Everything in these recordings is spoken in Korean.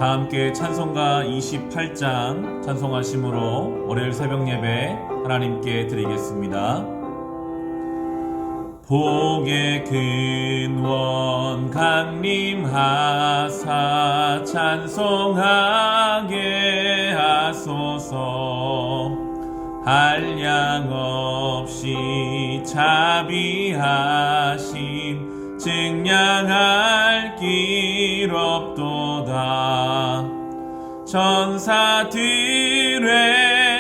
다 함께 찬송가 28장 찬송하심으로 월요일 새벽 예배 하나님께 드리겠습니다. 복의 근원 강림하사 찬송하게 하소서. 한량 없이 자비하심 증량할 길 없도다. 천사들의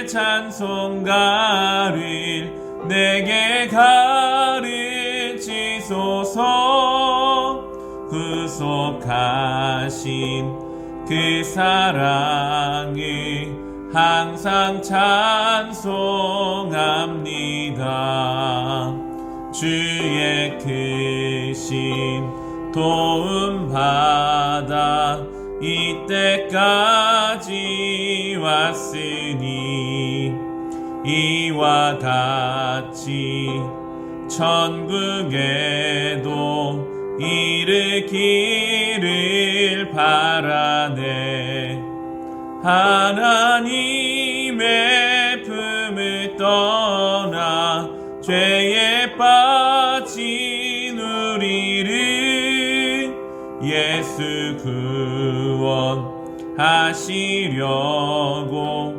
찬송가를 내게 가르치소서. 구속하신 그 사랑을 항상 찬송합니다. 주의 크신 도움 받아 이때까지 왔으니 이와 같이 천국에도 이르기를 바라네. 하나님의 품을 떠나 죄에 빠진 우리를 예수 구원하시려고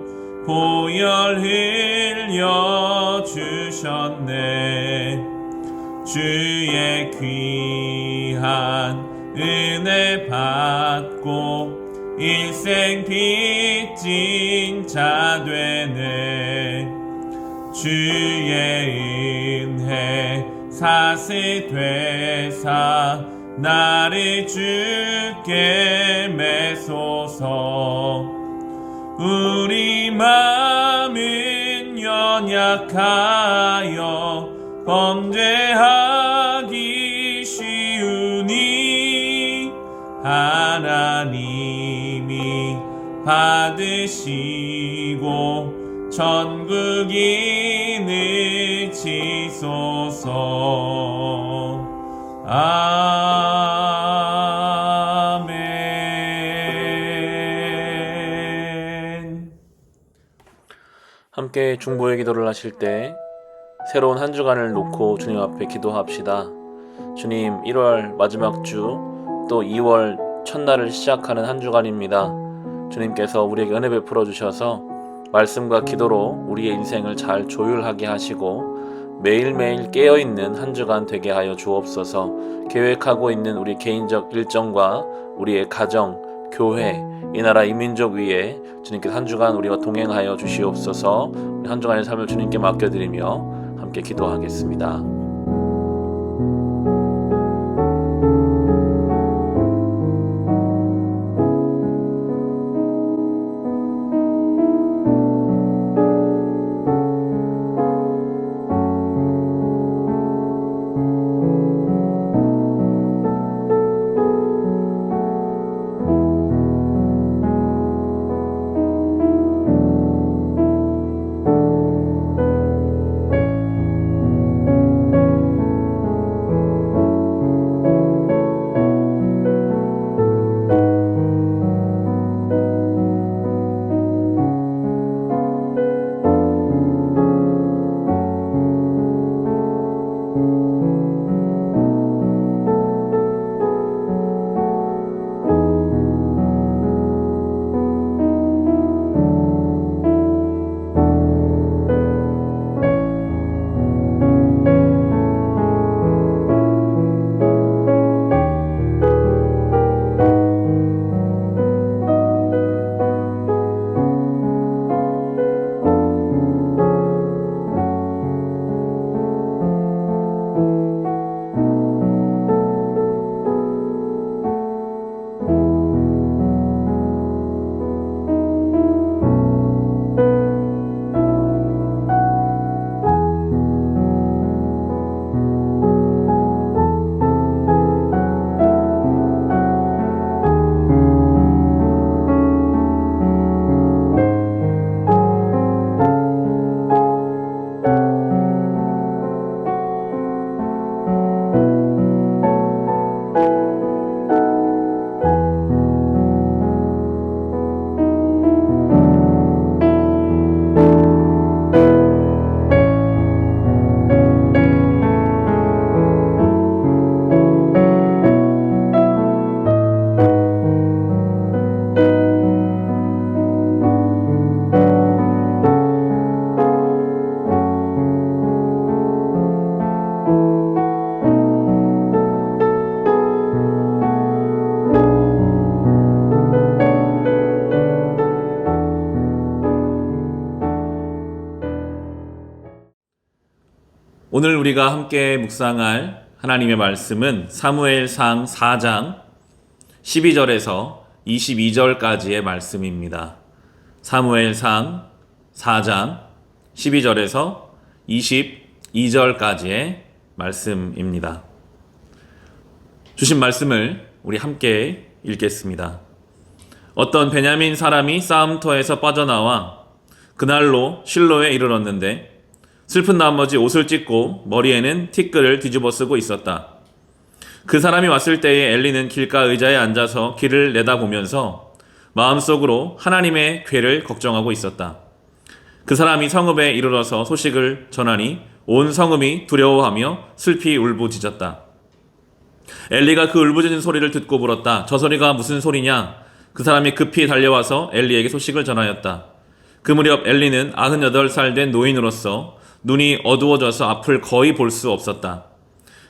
보혈 흘려 주셨네. 주의 귀한 은혜 받고 일생 빚진 자 되네. 주의 은혜 사슬되사 나를 주께 매소서. 우리 마음은 연약하여 범죄하기 쉬우니 하나님이 받으시고 천국인을 치소서. 아멘. 함께 중보의 기도를 하실 때 새로운 한 주간을 놓고 주님 앞에 기도합시다. 주님, 1월 마지막 주 또 2월 첫날을 시작하는 한 주간입니다. 주님께서 우리에게 은혜 베풀어 주셔서 말씀과 기도로 우리의 인생을 잘 조율하게 하시고 매일매일 깨어있는 한 주간 되게 하여 주옵소서. 계획하고 있는 우리 개인적 일정과 우리의 가정, 교회, 이 나라 이 민족 위에 주님께서 한 주간 우리와 동행하여 주시옵소서. 우리 한 주간의 삶을 주님께 맡겨드리며 함께 기도하겠습니다. 오늘 우리가 함께 묵상할 하나님의 말씀은 사무엘상 4장 12절에서 22절까지의 말씀입니다. 사무엘상 4장 12절에서 22절까지의 말씀입니다. 주신 말씀을 우리 함께 읽겠습니다. 어떤 베냐민 사람이 싸움터에서 빠져나와 그날로 실로에 이르렀는데 슬픈 나머지 옷을 찢고 머리에는 티끌을 뒤집어 쓰고 있었다. 그 사람이 왔을 때에 엘리는 길가 의자에 앉아서 길을 내다보면서 마음속으로 하나님의 괴를 걱정하고 있었다. 그 사람이 성읍에 이르러서 소식을 전하니 온 성읍이 두려워하며 슬피 울부짖었다. 엘리가 그 울부짖는 소리를 듣고 물었다. 저 소리가 무슨 소리냐? 그 사람이 급히 달려와서 엘리에게 소식을 전하였다. 그 무렵 엘리는 98살 된 노인으로서 눈이 어두워져서 앞을 거의 볼 수 없었다.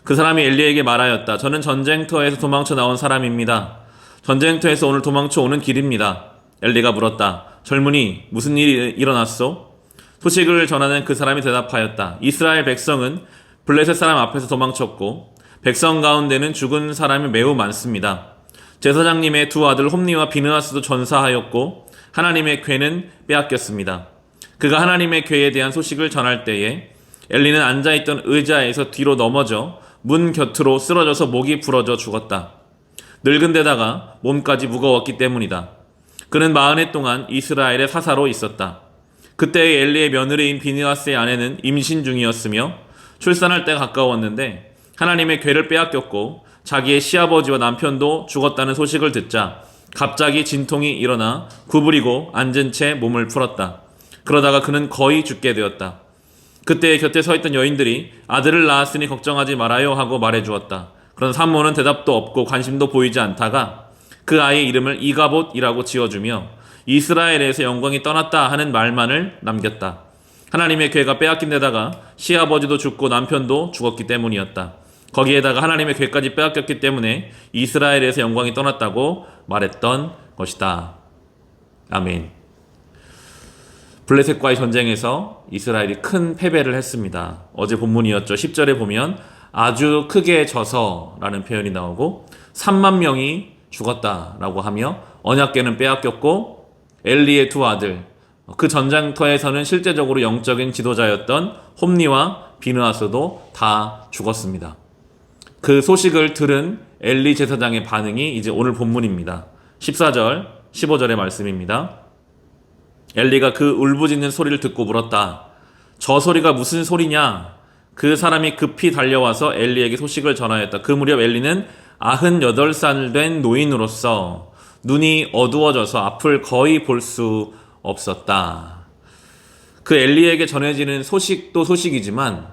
그 사람이 엘리에게 말하였다. 저는 전쟁터에서 도망쳐 나온 사람입니다. 전쟁터에서 오늘 도망쳐 오는 길입니다. 엘리가 물었다. 젊은이, 무슨 일이 일어났소? 소식을 전하는 그 사람이 대답하였다. 이스라엘 백성은 블레셋 사람 앞에서 도망쳤고 백성 가운데는 죽은 사람이 매우 많습니다. 제사장님의 두 아들 홈니와 비느하스도 전사하였고 하나님의 궤는 빼앗겼습니다. 그가 하나님의 궤에 대한 소식을 전할 때에 엘리는 앉아있던 의자에서 뒤로 넘어져 문 곁으로 쓰러져서 목이 부러져 죽었다. 늙은 데다가 몸까지 무거웠기 때문이다. 그는 40해 동안 이스라엘의 사사로 있었다. 그때의 엘리의 며느리인 비느하스의 아내는 임신 중이었으며 출산할 때가 가까웠는데 하나님의 궤를 빼앗겼고 자기의 시아버지와 남편도 죽었다는 소식을 듣자 갑자기 진통이 일어나 구부리고 앉은 채 몸을 풀었다. 그러다가 그는 거의 죽게 되었다. 그때 곁에 서 있던 여인들이 아들을 낳았으니 걱정하지 말아요 하고 말해주었다. 그런 산모는 대답도 없고 관심도 보이지 않다가 그 아이의 이름을 이가봇이라고 지어주며 이스라엘에서 영광이 떠났다 하는 말만을 남겼다. 하나님의 궤가 빼앗긴 데다가 시아버지도 죽고 남편도 죽었기 때문이었다. 거기에다가 하나님의 궤까지 빼앗겼기 때문에 이스라엘에서 영광이 떠났다고 말했던 것이다. 아멘. 블레셋과의 전쟁에서 이스라엘이 큰 패배를 했습니다. 어제 본문이었죠. 10절에 보면 아주 크게 져서라는 표현이 나오고 3만 명이 죽었다라고 하며 언약궤는 빼앗겼고 엘리의 두 아들, 그 전장터에서는 실제적으로 영적인 지도자였던 홈니와 비느하스도 다 죽었습니다. 그 소식을 들은 엘리 제사장의 반응이 이제 오늘 본문입니다. 14절, 15절의 말씀입니다. 엘리가 그 울부짖는 소리를 듣고 물었다. 저 소리가 무슨 소리냐? 그 사람이 급히 달려와서 엘리에게 소식을 전하였다. 그 무렵 엘리는 98살 된 노인으로서 눈이 어두워져서 앞을 거의 볼 수 없었다. 그 엘리에게 전해지는 소식도 소식이지만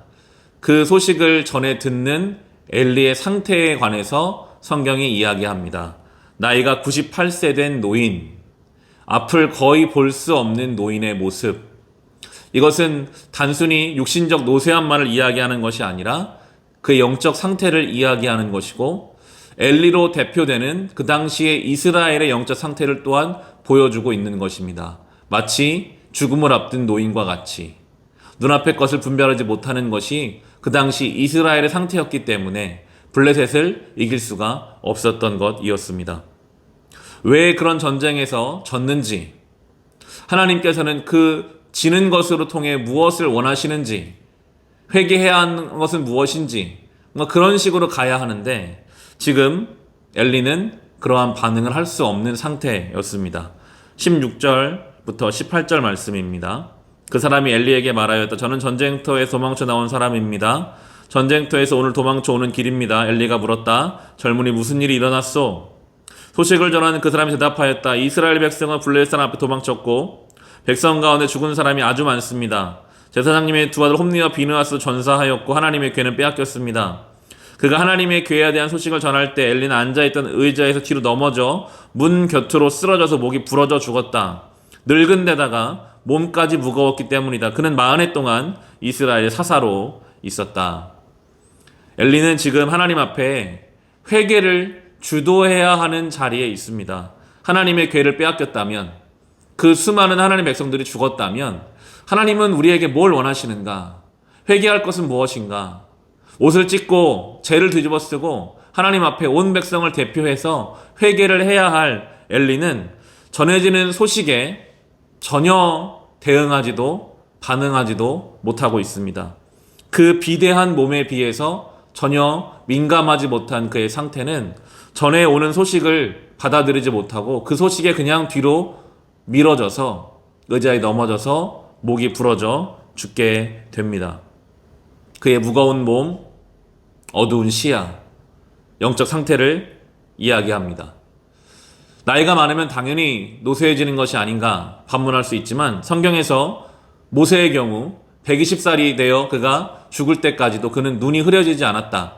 그 소식을 전해 듣는 엘리의 상태에 관해서 성경이 이야기합니다. 나이가 98세 된 노인, 앞을 거의 볼 수 없는 노인의 모습. 이것은 단순히 육신적 노쇠함만을 이야기하는 것이 아니라 그의 영적 상태를 이야기하는 것이고 엘리로 대표되는 그 당시의 이스라엘의 영적 상태를 또한 보여주고 있는 것입니다. 마치 죽음을 앞둔 노인과 같이 눈앞의 것을 분별하지 못하는 것이 그 당시 이스라엘의 상태였기 때문에 블레셋을 이길 수가 없었던 것이었습니다. 왜 그런 전쟁에서 졌는지, 하나님께서는 그 지는 것으로 통해 무엇을 원하시는지, 회개해야 하는 것은 무엇인지, 그런 식으로 가야 하는데 지금 엘리는 그러한 반응을 할 수 없는 상태였습니다. 16절부터 18절 말씀입니다. 그 사람이 엘리에게 말하였다. 저는 전쟁터에 도망쳐 나온 사람입니다. 전쟁터에서 오늘 도망쳐 오는 길입니다. 엘리가 물었다. 젊은이 무슨 일이 일어났소? 소식을 전하는 그 사람이 대답하였다. 이스라엘 백성은 블레셋 사람 앞에 도망쳤고 백성 가운데 죽은 사람이 아주 많습니다. 제사장님의 두 아들 홈니와 비느하스도 전사하였고 하나님의 궤는 빼앗겼습니다. 그가 하나님의 궤에 대한 소식을 전할 때 엘리는 앉아있던 의자에서 뒤로 넘어져 문 곁으로 쓰러져서 목이 부러져 죽었다. 늙은 데다가 몸까지 무거웠기 때문이다. 그는 40해 동안 이스라엘의 사사로 있었다. 엘리는 지금 하나님 앞에 회개를 주도해야 하는 자리에 있습니다. 하나님의 궤를 빼앗겼다면, 그 수많은 하나님의 백성들이 죽었다면 하나님은 우리에게 뭘 원하시는가? 회개할 것은 무엇인가? 옷을 찢고 죄를 뒤집어 쓰고 하나님 앞에 온 백성을 대표해서 회개를 해야 할 엘리는 전해지는 소식에 전혀 대응하지도 반응하지도 못하고 있습니다. 그 비대한 몸에 비해서 전혀 민감하지 못한 그의 상태는 전해오는 소식을 받아들이지 못하고 그 소식에 그냥 뒤로 미뤄져서 의자에 넘어져서 목이 부러져 죽게 됩니다. 그의 무거운 몸, 어두운 시야, 영적 상태를 이야기합니다. 나이가 많으면 당연히 노쇠해지는 것이 아닌가 반문할 수 있지만 성경에서 모세의 경우 120살이 되어 그가 죽을 때까지도 그는 눈이 흐려지지 않았다.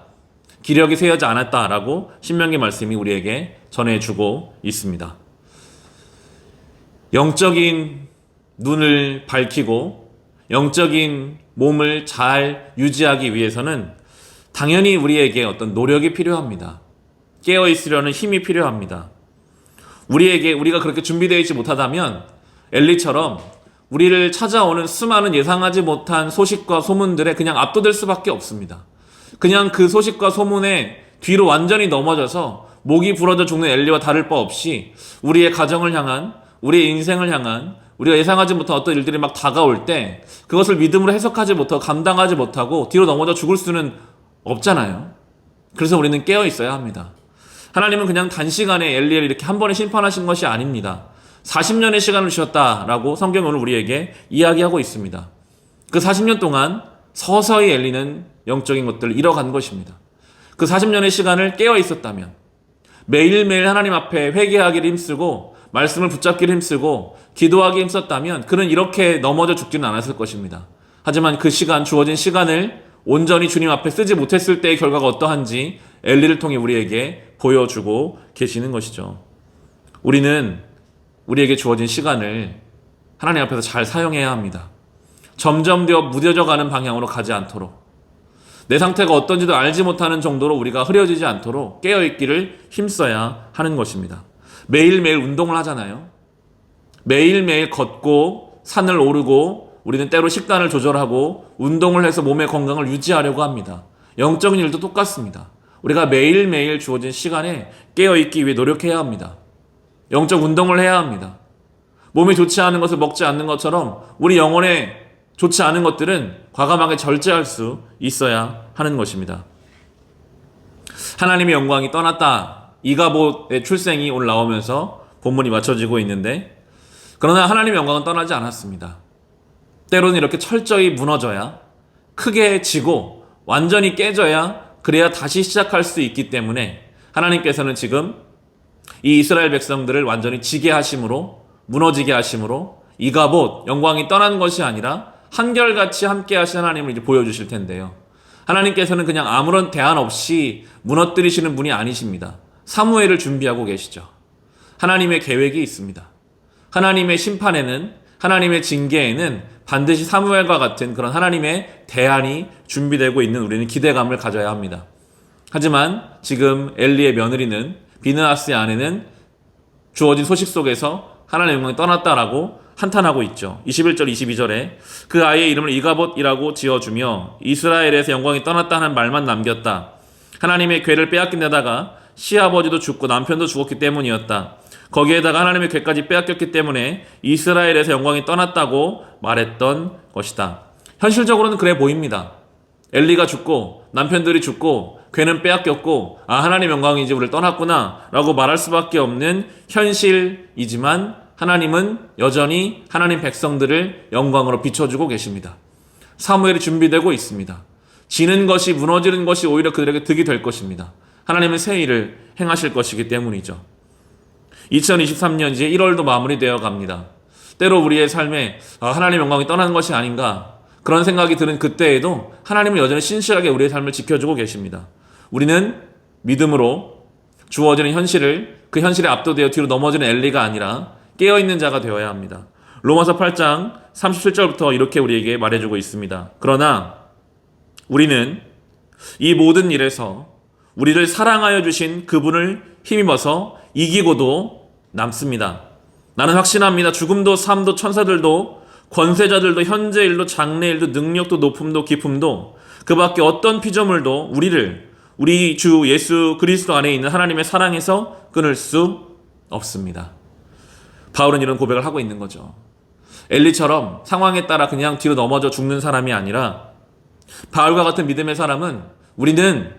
기력이 쇠하지 않았다라고 신명기 말씀이 우리에게 전해주고 있습니다. 영적인 눈을 밝히고 영적인 몸을 잘 유지하기 위해서는 당연히 우리에게 어떤 노력이 필요합니다. 깨어있으려는 힘이 필요합니다. 우리가 그렇게 준비되어 있지 못하다면 엘리처럼 우리를 찾아오는 수많은 예상하지 못한 소식과 소문들에 그냥 압도될 수밖에 없습니다. 그냥 그 소식과 소문에 뒤로 완전히 넘어져서 목이 부러져 죽는 엘리와 다를 바 없이 우리의 가정을 향한, 우리의 인생을 향한, 우리가 예상하지 못한 어떤 일들이 막 다가올 때 그것을 믿음으로 해석하지 못하고 감당하지 못하고 뒤로 넘어져 죽을 수는 없잖아요. 그래서 우리는 깨어 있어야 합니다. 하나님은 그냥 단시간에 엘리를 이렇게 한 번에 심판하신 것이 아닙니다. 40년의 시간을 주셨다라고 성경은 오늘 우리에게 이야기하고 있습니다. 그 40년 동안 서서히 엘리는 영적인 것들을 잃어간 것입니다. 그 40년의 시간을 깨어 있었다면 매일매일 하나님 앞에 회개하기를 힘쓰고 말씀을 붙잡기를 힘쓰고 기도하기 힘썼다면 그는 이렇게 넘어져 죽지는 않았을 것입니다. 하지만 그 시간, 주어진 시간을 온전히 주님 앞에 쓰지 못했을 때의 결과가 어떠한지 엘리를 통해 우리에게 보여주고 계시는 것이죠. 우리는 우리에게 주어진 시간을 하나님 앞에서 잘 사용해야 합니다. 점점 더 무뎌져가는 방향으로 가지 않도록, 내 상태가 어떤지도 알지 못하는 정도로 우리가 흐려지지 않도록 깨어있기를 힘써야 하는 것입니다. 매일매일 운동을 하잖아요. 매일매일 걷고 산을 오르고 우리는 때로 식단을 조절하고 운동을 해서 몸의 건강을 유지하려고 합니다. 영적인 일도 똑같습니다. 우리가 매일매일 주어진 시간에 깨어있기 위해 노력해야 합니다. 영적 운동을 해야 합니다. 몸에 좋지 않은 것을 먹지 않는 것처럼 우리 영혼에 좋지 않은 것들은 과감하게 절제할 수 있어야 하는 것입니다. 하나님의 영광이 떠났다. 이가봇의 출생이 오늘 나오면서 본문이 맞춰지고 있는데, 그러나 하나님의 영광은 떠나지 않았습니다. 때로는 이렇게 철저히 무너져야, 크게 지고 완전히 깨져야 그래야 다시 시작할 수 있기 때문에 하나님께서는 지금 이 이스라엘 백성들을 완전히 지게 하심으로, 무너지게 하심으로 이가봇 영광이 떠난 것이 아니라 한결같이 함께 하신 하나님을 이제 보여주실 텐데요. 하나님께서는 그냥 아무런 대안 없이 무너뜨리시는 분이 아니십니다. 사무엘을 준비하고 계시죠. 하나님의 계획이 있습니다. 하나님의 심판에는, 하나님의 징계에는 반드시 사무엘과 같은 그런 하나님의 대안이 준비되고 있는 우리는 기대감을 가져야 합니다. 하지만 지금 엘리의 며느리는, 비느하스의 아내는 주어진 소식 속에서 하나님의 영광이 떠났다라고 한탄하고 있죠. 21절 22절에 그 아이의 이름을 이가봇이라고 지어주며 이스라엘에서 영광이 떠났다는 말만 남겼다. 하나님의 궤를 빼앗긴 데다가 시아버지도 죽고 남편도 죽었기 때문이었다. 거기에다가 하나님의 궤까지 빼앗겼기 때문에 이스라엘에서 영광이 떠났다고 말했던 것이다. 현실적으로는 그래 보입니다. 엘리가 죽고 남편들이 죽고 궤는 빼앗겼고 하나님의 영광이 이제 우리를 떠났구나 라고 말할 수밖에 없는 현실이지만 하나님은 여전히 하나님 백성들을 영광으로 비춰주고 계십니다. 사무엘이 준비되고 있습니다. 지는 것이, 무너지는 것이 오히려 그들에게 득이 될 것입니다. 하나님은 새 일을 행하실 것이기 때문이죠. 2023년 이제 1월도 마무리되어 갑니다. 때로 우리의 삶에 하나님의 영광이 떠나는 것이 아닌가 그런 생각이 드는 그때에도 하나님은 여전히 신실하게 우리의 삶을 지켜주고 계십니다. 우리는 믿음으로 주어지는 현실을, 그 현실에 압도되어 뒤로 넘어지는 엘리가 아니라 깨어있는 자가 되어야 합니다. 로마서 8장 37절부터 이렇게 우리에게 말해주고 있습니다. 그러나 우리는 이 모든 일에서 우리를 사랑하여 주신 그분을 힘입어서 이기고도 남습니다. 나는 확신합니다. 죽음도 삶도 천사들도 권세자들도 현재 일도 장래 일도 능력도 높음도 기품도 그 밖에 어떤 피조물도 우리를 우리 주 예수 그리스도 안에 있는 하나님의 사랑에서 끊을 수 없습니다. 바울은 이런 고백을 하고 있는 거죠. 엘리처럼 상황에 따라 그냥 뒤로 넘어져 죽는 사람이 아니라 바울과 같은 믿음의 사람은 우리는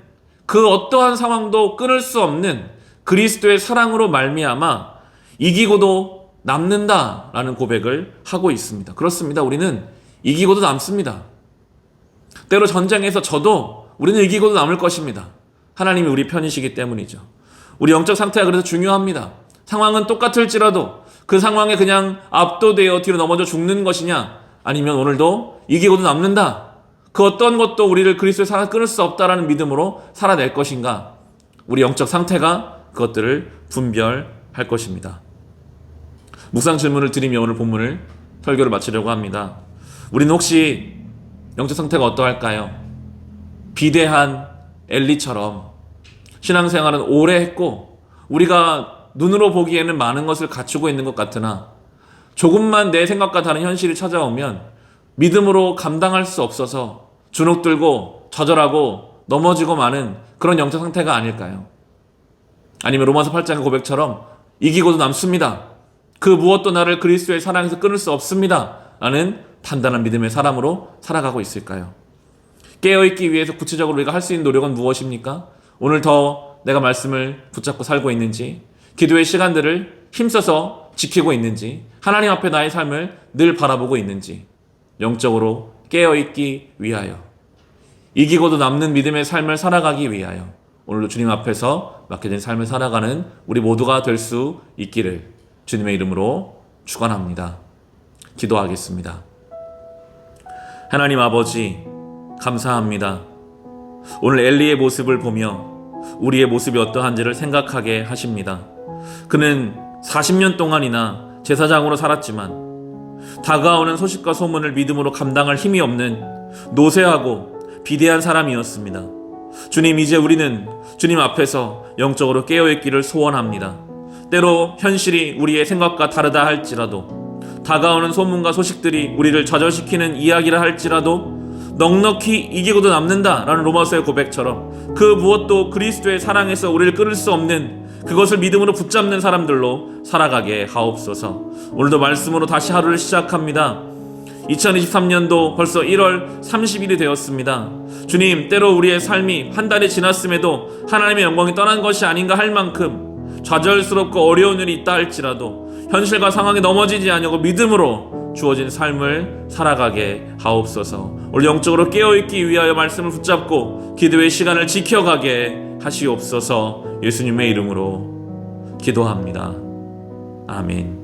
그 어떠한 상황도 끊을 수 없는 그리스도의 사랑으로 말미암아 이기고도 남는다라는 고백을 하고 있습니다. 그렇습니다. 우리는 이기고도 남습니다. 때로 전쟁에서 져도 우리는 이기고도 남을 것입니다. 하나님이 우리 편이시기 때문이죠. 우리 영적 상태가 그래서 중요합니다. 상황은 똑같을지라도 그 상황에 그냥 압도되어 뒤로 넘어져 죽는 것이냐, 아니면 오늘도 이기고도 남는다, 그 어떤 것도 우리를 그리스도의 사랑을 끊을 수 없다라는 믿음으로 살아낼 것인가, 우리 영적 상태가 그것들을 분별할 것입니다. 묵상 질문을 드리며 오늘 본문을 설교를 마치려고 합니다. 우리는 혹시 영적 상태가 어떠할까요? 비대한 엘리처럼 신앙생활은 오래 했고 우리가 눈으로 보기에는 많은 것을 갖추고 있는 것 같으나 조금만 내 생각과 다른 현실이 찾아오면 믿음으로 감당할 수 없어서 주눅들고 좌절하고 넘어지고 마는 그런 영적 상태가 아닐까요? 아니면 로마서 8장의 고백처럼 이기고도 남습니다, 그 무엇도 나를 그리스도의 사랑에서 끊을 수 없습니다 라는 단단한 믿음의 사람으로 살아가고 있을까요? 깨어있기 위해서 구체적으로 우리가 할 수 있는 노력은 무엇입니까? 오늘 더 내가 말씀을 붙잡고 살고 있는지, 기도의 시간들을 힘써서 지키고 있는지, 하나님 앞에 나의 삶을 늘 바라보고 있는지, 영적으로 깨어있기 위하여, 이기고도 남는 믿음의 삶을 살아가기 위하여 오늘도 주님 앞에서 맡겨진 삶을 살아가는 우리 모두가 될 수 있기를 주님의 이름으로 축원합니다. 기도하겠습니다. 하나님 아버지, 감사합니다. 오늘 엘리의 모습을 보며 우리의 모습이 어떠한지를 생각하게 하십니다. 그는 40년 동안이나 제사장으로 살았지만 다가오는 소식과 소문을 믿음으로 감당할 힘이 없는 노쇠하고 비대한 사람이었습니다. 주님, 이제 우리는 주님 앞에서 영적으로 깨어있기를 소원합니다. 때로 현실이 우리의 생각과 다르다 할지라도, 다가오는 소문과 소식들이 우리를 좌절시키는 이야기라 할지라도 넉넉히 이기고도 남는다라는 로마서의 고백처럼 그 무엇도 그리스도의 사랑에서 우리를 끊을 수 없는 그것을 믿음으로 붙잡는 사람들로 살아가게 하옵소서. 오늘도 말씀으로 다시 하루를 시작합니다. 2023년도 벌써 1월 30일이 되었습니다. 주님, 때로 우리의 삶이 한 달이 지났음에도 하나님의 영광이 떠난 것이 아닌가 할 만큼 좌절스럽고 어려운 일이 있다 할지라도 현실과 상황에 넘어지지 않고 믿음으로 주어진 삶을 살아가게 하옵소서. 오늘 영적으로 깨어있기 위하여 말씀을 붙잡고 기도의 시간을 지켜가게 하시옵소서. 예수님의 이름으로 기도합니다. 아멘.